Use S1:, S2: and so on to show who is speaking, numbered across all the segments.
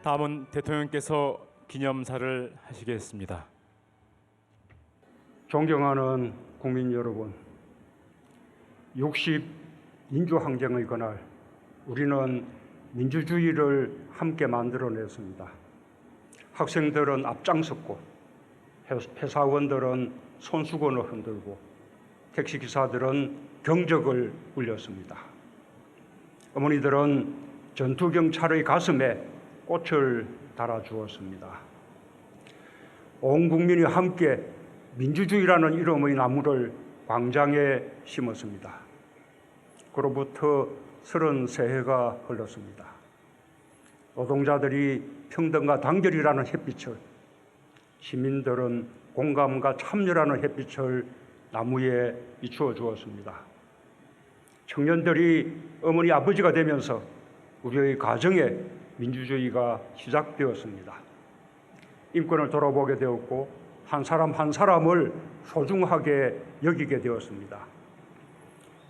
S1: 다음은 대통령께서 기념사를 하시겠습니다.
S2: 존경하는 국민 여러분, 60 민주항쟁의 그날 우리는 민주주의를 함께 만들어냈습니다. 학생들은 앞장섰고 회사원들은 손수건을 흔들고 택시기사들은 경적을 울렸습니다. 어머니들은 전투경찰의 가슴에 꽃을 달아주었습니다. 온 국민이 함께 민주주의라는 이름의 나무를 광장에 심었습니다. 그로부터 33해가 흘렀습니다. 노동자들이 평등과 단결이라는 햇빛을, 시민들은 공감과 참여라는 햇빛을 나무에 비추어 주었습니다. 청년들이 어머니 아버지가 되면서 우리의 가정에 민주주의가 시작되었습니다. 인권을 돌아보게 되었고 한 사람 한 사람을 소중하게 여기게 되었습니다.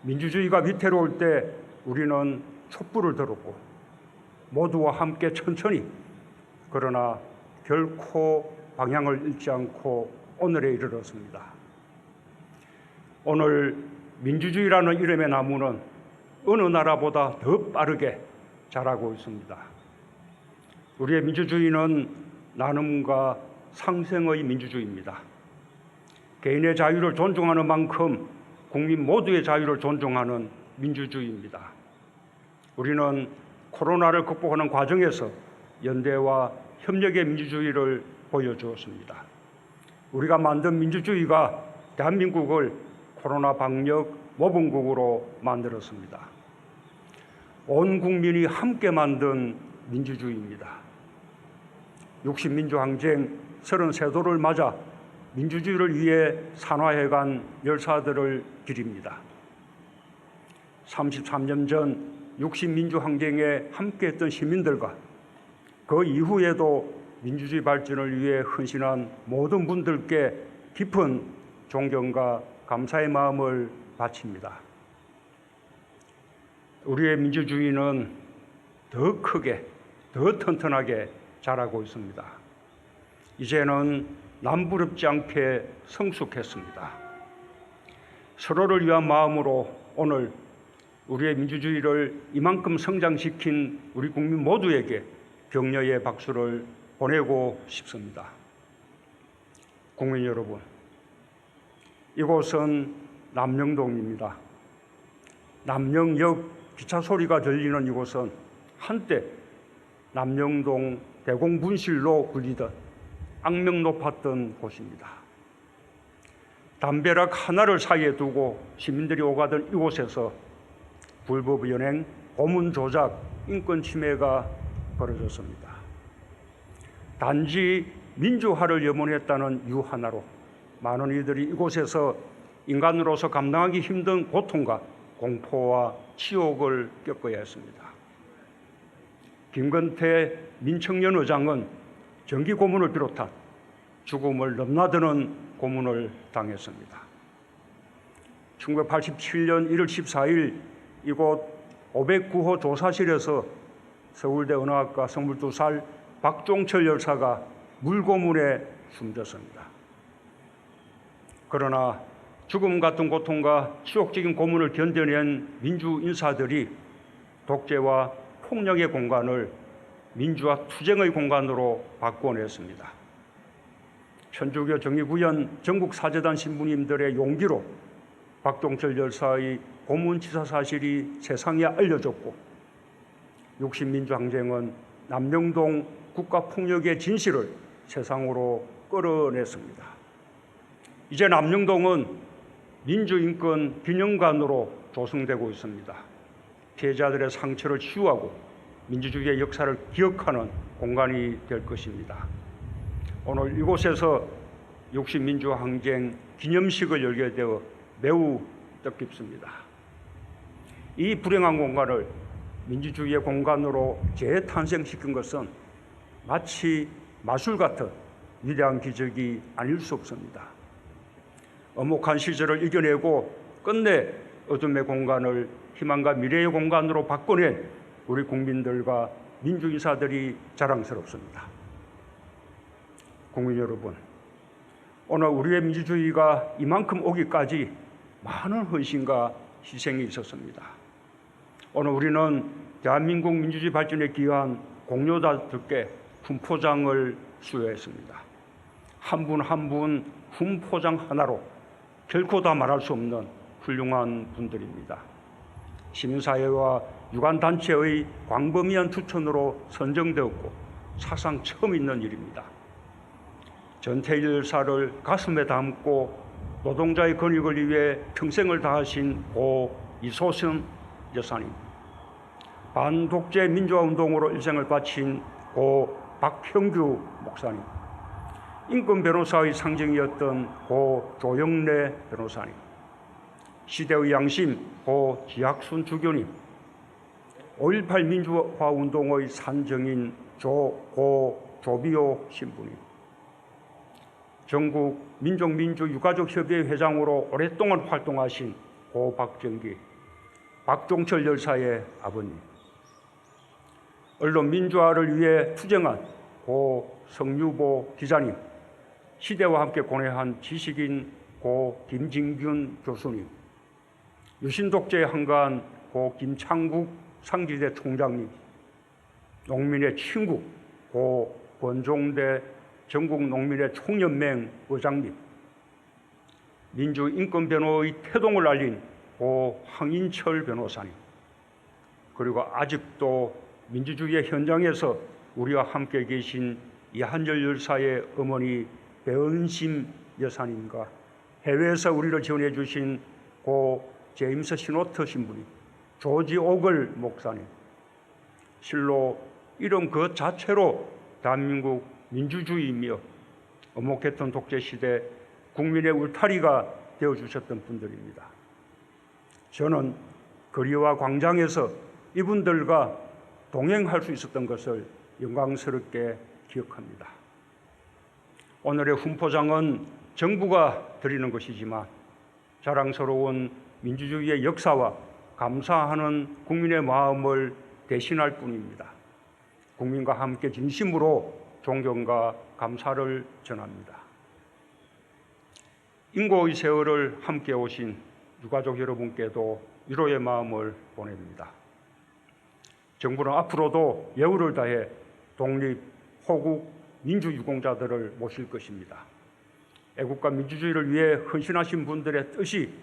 S2: 민주주의가 위태로울 때 우리는 촛불을 들었고 모두와 함께 천천히, 그러나 결코 방향을 잃지 않고 오늘에 이르렀습니다. 오늘 민주주의라는 이름의 나무는 어느 나라보다 더 빠르게 자라고 있습니다. 우리의 민주주의는 나눔과 상생의 민주주의입니다. 개인의 자유를 존중하는 만큼 국민 모두의 자유를 존중하는 민주주의입니다. 우리는 코로나를 극복하는 과정에서 연대와 협력의 민주주의를 보여주었습니다. 우리가 만든 민주주의가 대한민국을 코로나 방역 모범국으로 만들었습니다. 온 국민이 함께 만든 민주주의입니다. 60민주항쟁 33도를 맞아 민주주의를 위해 산화해간 열사들을 기립니다. 33년 전 60민주항쟁에 함께했던 시민들과 그 이후에도 민주주의 발전을 위해 헌신한 모든 분들께 깊은 존경과 감사의 마음을 바칩니다. 우리의 민주주의는 더 크게, 더 튼튼하게 자라고 있습니다. 이제는 남부럽지 않게 성숙했습니다. 서로를 위한 마음으로 오늘 우리의 민주주의를 이만큼 성장시킨 우리 국민 모두에게 격려의 박수를 보내고 싶습니다. 국민 여러분, 이곳은 남영동입니다. 남영역 기차 소리가 들리는 이곳은 한때 남영동 대공분실로 불리던 악명 높았던 곳입니다. 담벼락 하나를 사이에 두고 시민들이 오가던 이곳에서 불법 연행, 고문 조작, 인권 침해가 벌어졌습니다. 단지 민주화를 염원했다는 이유 하나로 많은 이들이 이곳에서 인간으로서 감당하기 힘든 고통과 공포와 치욕을 겪어야 했습니다. 김건태 민청년 의장은 정기 고문을 비롯한 죽음을 넘나드는 고문을 당했습니다. 1987년 1월 14일 이곳 509호 조사실에서 서울대 언어학과 22살 박종철 열사가 물고문에 숨졌습니다. 그러나 죽음 같은 고통과 치욕적인 고문을 견뎌낸 민주 인사들이 독재와 폭력의 공간을 민주화 투쟁의 공간으로 바꿔냈습니다. 천주교 정의구현 전국사재단 신부님들의 용기로 박종철 열사의 고문치사 사실이 세상에 알려졌고 60민주항쟁은 남영동 국가폭력의 진실을 세상으로 끌어냈습니다. 이제 남영동은 민주인권 기념관으로 조성되고 있습니다. 피해자들의 상처를 치유하고 민주주의의 역사를 기억하는 공간이 될 것입니다. 오늘 이곳에서 60민주항쟁 기념식을 열게 되어 매우 뜻깊습니다. 이 불행한 공간을 민주주의의 공간으로 재탄생시킨 것은 마치 마술 같은 위대한 기적이 아닐 수 없습니다. 엄혹한 시절을 이겨내고 끝내 어둠의 공간을 희망과 미래의 공간으로 바꿔낸 우리 국민들과 민주인사들이 자랑스럽습니다. 국민 여러분, 오늘 우리의 민주주의가 이만큼 오기까지 많은 헌신과 희생이 있었습니다. 오늘 우리는 대한민국 민주주의 발전에 기여한 공로자들께 훈포장을 수여했습니다. 한 분 한 분 훈포장 하나로 결코 다 말할 수 없는 훌륭한 분들입니다. 시민사회와 유관단체의 광범위한 추천으로 선정되었고 사상 처음 있는 일입니다. 전태일 열사를 가슴에 담고 노동자의 권익을 위해 평생을 다하신 고 이소선 여사님, 반독재 민주화운동으로 일생을 바친 고 박형규 목사님, 인권 변호사의 상징이었던 고 조영래 변호사님, 시대의 양심 고 지학순 주교님, 5.18 민주화운동의 산정인 고 조비오 신부님, 전국 민족민주유가족협의회 회장으로 오랫동안 활동하신 고 박정기, 박종철 열사의 아버님, 언론 민주화를 위해 투쟁한 고 성유보 기자님, 시대와 함께 고뇌한 지식인 고 김진균 교수님, 유신독재에 한가한 고 김창국 상지대 총장님, 농민의 친구 고 권종대 전국농민의 총연맹 의장님, 민주인권변호의 태동을 알린 고 황인철 변호사님, 그리고 아직도 민주주의의 현장에서 우리와 함께 계신 이한열 열사의 어머니 배은심 여사님과 해외에서 우리를 지원해 주신 고 제임스 시노트 신부님, 조지 오글 목사님, 실로 이름 그 자체로 대한민국 민주주의이며 엄혹했던 독재시대 국민의 울타리가 되어주셨던 분들입니다. 저는 거리와 광장에서 이분들과 동행할 수 있었던 것을 영광스럽게 기억합니다. 오늘의 훈포장은 정부가 드리는 것이지만 자랑스러운 민주주의의 역사와 감사하는 국민의 마음을 대신할 뿐입니다. 국민과 함께 진심으로 존경과 감사를 전합니다. 인고의 세월을 함께 오신 유가족 여러분께도 위로의 마음을 보냅니다. 정부는 앞으로도 예우를 다해 독립, 호국, 민주유공자들을 모실 것입니다. 애국과 민주주의를 위해 헌신하신 분들의 뜻이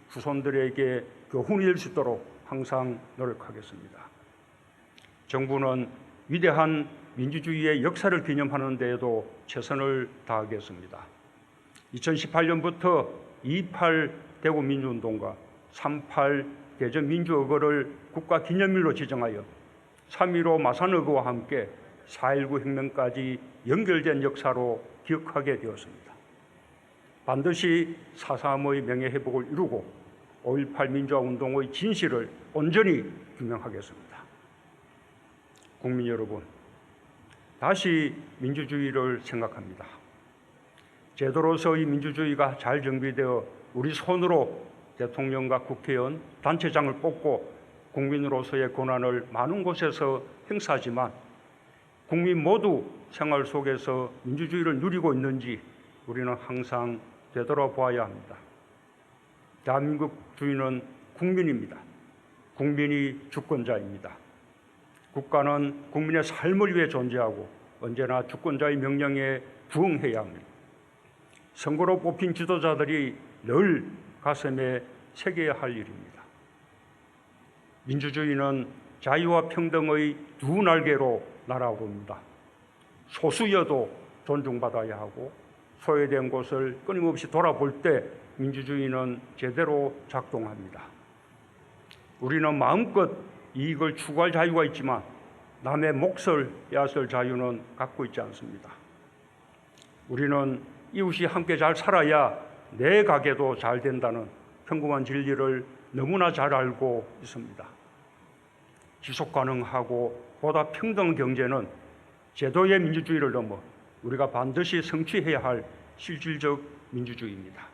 S2: 후손들에게 교훈이 될 수 있도록 항상 노력하겠습니다. 정부는 위대한 민주주의의 역사를 기념하는 데에도 최선을 다하겠습니다. 2018년부터 2.8 대구 민주운동과 3.8 대전 민주의거를 국가기념일로 지정하여 3.15 마산의거와 함께 4.19 혁명까지 연결된 역사로 기억하게 되었습니다. 반드시 4.3의 명예회복을 이루고 5.18 민주화운동의 진실을 온전히 규명하겠습니다. 국민 여러분, 다시 민주주의를 생각합니다. 제도로서의 민주주의가 잘 정비되어 우리 손으로 대통령과 국회의원, 단체장을 뽑고 국민으로서의 권한을 많은 곳에서 행사하지만 국민 모두 생활 속에서 민주주의를 누리고 있는지 우리는 항상 되돌아보아야 합니다. 대한민국 주인은 국민입니다. 국민이 주권자입니다. 국가는 국민의 삶을 위해 존재하고 언제나 주권자의 명령에 부응해야 합니다. 선거로 뽑힌 지도자들이 늘 가슴에 새겨야 할 일입니다. 민주주의는 자유와 평등의 두 날개로 날아오릅니다. 소수여도 존중받아야 하고 소외된 곳을 끊임없이 돌아볼 때 민주주의는 제대로 작동합니다. 우리는 마음껏 이익을 추구할 자유가 있지만 남의 몫을 빼앗을 자유는 갖고 있지 않습니다. 우리는 이웃이 함께 잘 살아야 내 가게도 잘 된다는 평범한 진리를 너무나 잘 알고 있습니다. 지속 가능하고 보다 평등한 경제는 제도의 민주주의를 넘어 우리가 반드시 성취해야 할 실질적 민주주의입니다.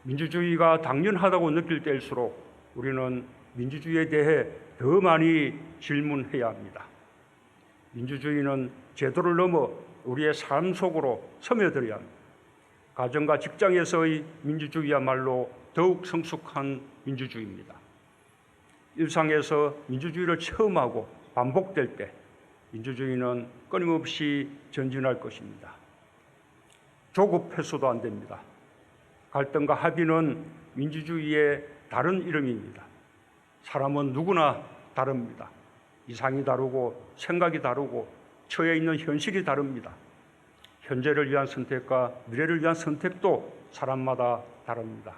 S2: 민주주의가 당연하다고 느낄 때일수록 우리는 민주주의에 대해 더 많이 질문해야 합니다. 민주주의는 제도를 넘어 우리의 삶 속으로 스며들어야 합니다. 가정과 직장에서의 민주주의야말로 더욱 성숙한 민주주의입니다. 일상에서 민주주의를 체험하고 반복될 때 민주주의는 끊임없이 전진할 것입니다. 조급해서도 안 됩니다. 갈등과 합의는 민주주의의 다른 이름입니다. 사람은 누구나 다릅니다. 이상이 다르고 생각이 다르고 처해 있는 현실이 다릅니다. 현재를 위한 선택과 미래를 위한 선택도 사람마다 다릅니다.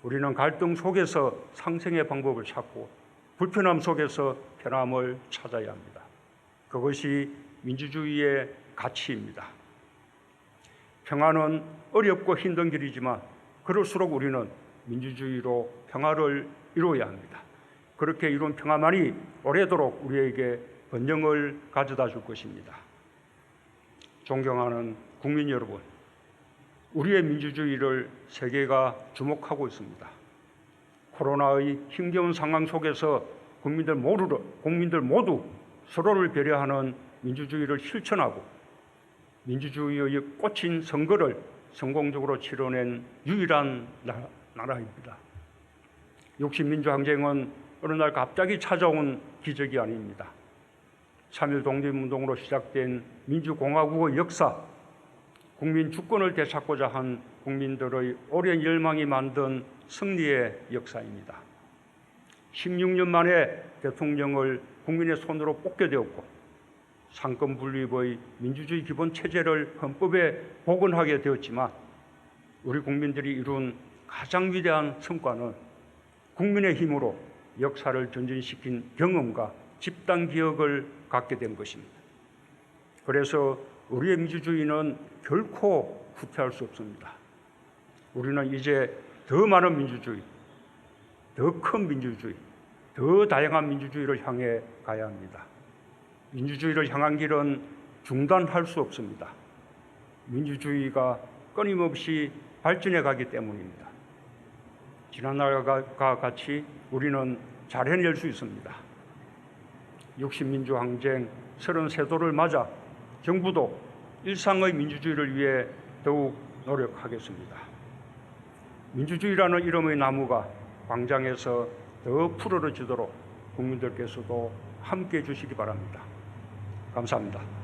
S2: 우리는 갈등 속에서 상생의 방법을 찾고 불편함 속에서 편함을 찾아야 합니다. 그것이 민주주의의 가치입니다. 평화는 어렵고 힘든 길이지만 그럴수록 우리는 민주주의로 평화를 이루어야 합니다. 그렇게 이룬 평화만이 오래도록 우리에게 번영을 가져다 줄 것입니다. 존경하는 국민 여러분, 우리의 민주주의를 세계가 주목하고 있습니다. 코로나의 힘겨운 상황 속에서 국민들 모두 서로를 배려하는 민주주의를 실천하고 민주주의의 꽃인 선거를 성공적으로 치러낸 유일한 나라입니다. 60민주 항쟁은 어느 날 갑자기 찾아온 기적이 아닙니다. 3.1 독립운동으로 시작된 민주공화국의 역사, 국민 주권을 되찾고자 한 국민들의 오랜 열망이 만든 승리의 역사입니다. 16년 만에 대통령을 국민의 손으로 뽑게 되었고 상권 분립의 민주주의 기본 체제를 헌법에 복원하게 되었지만 우리 국민들이 이룬 가장 위대한 성과는 국민의 힘으로 역사를 전진시킨 경험과 집단 기억을 갖게 된 것입니다. 그래서 우리의 민주주의는 결코 후퇴할 수 없습니다. 우리는 이제 더 많은 민주주의, 더 큰 민주주의, 더 다양한 민주주의를 향해 가야 합니다. 민주주의를 향한 길은 중단할 수 없습니다. 민주주의가 끊임없이 발전해 가기 때문입니다. 지난날과 같이 우리는 잘 해낼 수 있습니다. 60민주 항쟁 33도를 맞아 정부도 일상의 민주주의를 위해 더욱 노력하겠습니다. 민주주의라는 이름의 나무가 광장에서 더 푸르러지도록 국민들께서도 함께해 주시기 바랍니다. 감사합니다.